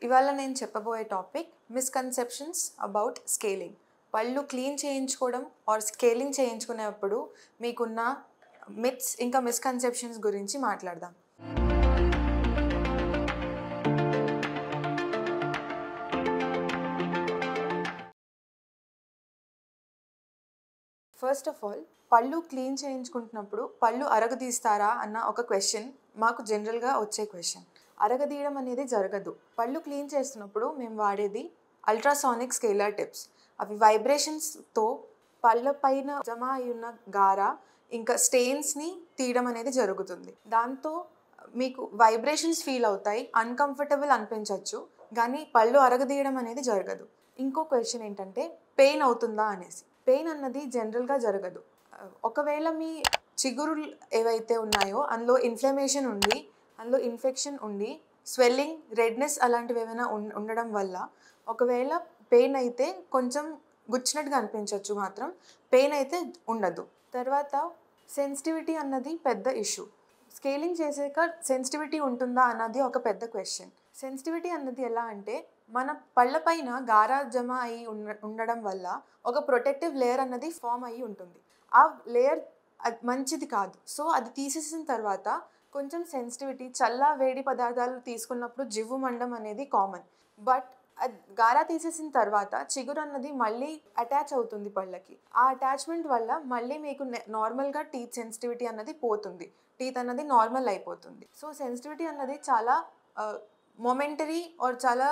ఇవాళ నేను చెప్పబోయే టాపిక్ మిస్కన్సెప్షన్స్ అబౌట్ స్కేలింగ్. పళ్ళు క్లీన్ చేయించుకోవడం ఆర్ స్కేలింగ్ చేయించుకునేటప్పుడు మీకున్న మిత్స్ ఇంకా మిస్కన్సెప్షన్స్ గురించి మాట్లాడదాం. ఫస్ట్ ఆఫ్ ఆల్, పళ్ళు క్లీన్ చేయించుకుంటున్నప్పుడు పళ్ళు అరగదీస్తారా అన్న ఒక క్వశ్చన్ మాకు జనరల్గా వచ్చే క్వశ్చన్. అరగదీయడం అనేది జరగదు. పళ్ళు క్లీన్ చేస్తున్నప్పుడు మేము వాడేది అల్ట్రాసానిక్ స్కేలర్ టిప్స్. అవి వైబ్రేషన్స్తో పళ్ళ పైన జమ అయి ఉన్న గార ఇంకా స్టెయిన్స్ని తీయడం అనేది జరుగుతుంది. దాంతో మీకు వైబ్రేషన్స్ ఫీల్ అవుతాయి, అన్కంఫర్టబుల్ అనిపించవచ్చు, కానీ పళ్ళు అరగదీయడం అనేది జరగదు. ఇంకో క్వశ్చన్ ఏంటంటే పెయిన్ అవుతుందా అనేసి. పెయిన్ అన్నది జనరల్గా జరగదు. ఒకవేళ మీ చిగురులు ఏవైతే ఉన్నాయో అందులో ఇన్ఫ్లమేషన్ ఉండి, అందులో ఇన్ఫెక్షన్ ఉండి, స్వెల్లింగ్, రెడ్నెస్ అలాంటివి ఏమైనా ఉండడం వల్ల ఒకవేళ పెయిన్ అయితే కొంచెం గుచ్చినట్టుగా అనిపించవచ్చు, మాత్రం పెయిన్ అయితే ఉండదు. తర్వాత సెన్సిటివిటీ అన్నది పెద్ద ఇష్యూ. స్కేలింగ్ చేసాక సెన్సిటివిటీ ఉంటుందా అన్నది ఒక పెద్ద క్వశ్చన్. సెన్సిటివిటీ అన్నది ఎలా అంటే మన పళ్ళపైన గార జమ అయి ఉండడం వల్ల ఒక ప్రొటెక్టివ్ లేయర్ అన్నది ఫామ్ అయ్యి ఉంటుంది. ఆ లేయర్ మంచిది కాదు. సో అది తీసేసిన తర్వాత కొంచెం సెన్సిటివిటీ, వేడి పదార్థాలు తీసుకున్నప్పుడు జివ్వు మండడం అనేది కామన్. బట్ గారా తీసేసిన తర్వాత చిగురు అన్నది మళ్ళీ అటాచ్ అవుతుంది పళ్ళకి. ఆ అటాచ్మెంట్ వల్ల మళ్ళీ మీకు నార్మల్గా టీత్ సెన్సిటివిటీ అన్నది పోతుంది, టీత్ అన్నది నార్మల్ అయిపోతుంది. సో సెన్సిటివిటీ అన్నది చాలా మొమెంటరీ ఆర్ చాలా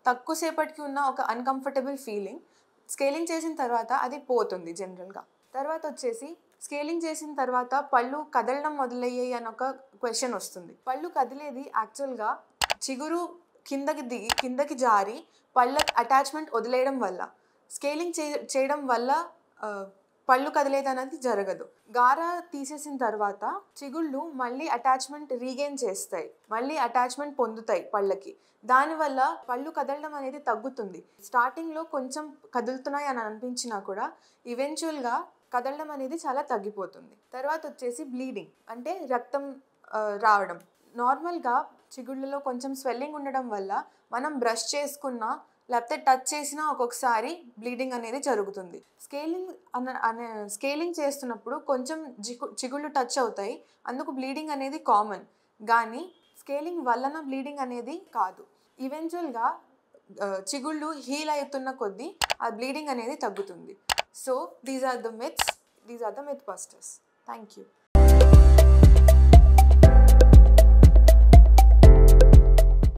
తక్కువసేపటికి ఉన్న ఒక అన్కంఫర్టబుల్ ఫీలింగ్. స్కేలింగ్ చేసిన తర్వాత అది పోతుంది జనరల్గా. తర్వాత వచ్చేసి స్కేలింగ్ చేసిన తర్వాత పళ్ళు కదలడం మొదలయ్యాయి అని ఒక క్వశ్చన్ వస్తుంది. పళ్ళు కదిలేది యాక్చువల్గా చిగురు కిందకి జారి పళ్ళ అటాచ్మెంట్ వదిలేయడం వల్ల. స్కేలింగ్ చేయడం వల్ల పళ్ళు కదిలేది అనేది జరగదు. గార తీసేసిన తర్వాత చిగుళ్ళు మళ్ళీ అటాచ్మెంట్ రీగెయిన్ చేస్తాయి, మళ్ళీ అటాచ్మెంట్ పొందుతాయి పళ్ళకి. దానివల్ల పళ్ళు కదలడం అనేది తగ్గుతుంది. స్టార్టింగ్లో కొంచెం కదులుతున్నాయి అని అనిపించినా కూడా ఈవెన్చువల్గా కదలడం అనేది చాలా తగ్గిపోతుంది. తర్వాత వచ్చేసి బ్లీడింగ్, అంటే రక్తం రావడం. నార్మల్గా చిగుళ్ళలో కొంచెం స్వెల్లింగ్ ఉండడం వల్ల మనం బ్రష్ చేసుకున్నా లేకపోతే టచ్ చేసినా ఒక్కొక్కసారి బ్లీడింగ్ అనేది జరుగుతుంది. స్కేలింగ్ చేస్తున్నప్పుడు కొంచెం చిగుళ్ళు టచ్ అవుతాయి, అందుకు బ్లీడింగ్ అనేది కామన్. కానీ స్కేలింగ్ వలన బ్లీడింగ్ అనేది కాదు. ఈవెన్చువల్గా చిగుళ్ళు హీల్ అవుతున్న కొద్దీ ఆ బ్లీడింగ్ అనేది తగ్గుతుంది. So these are the myths, these are the myth busters. Thank you.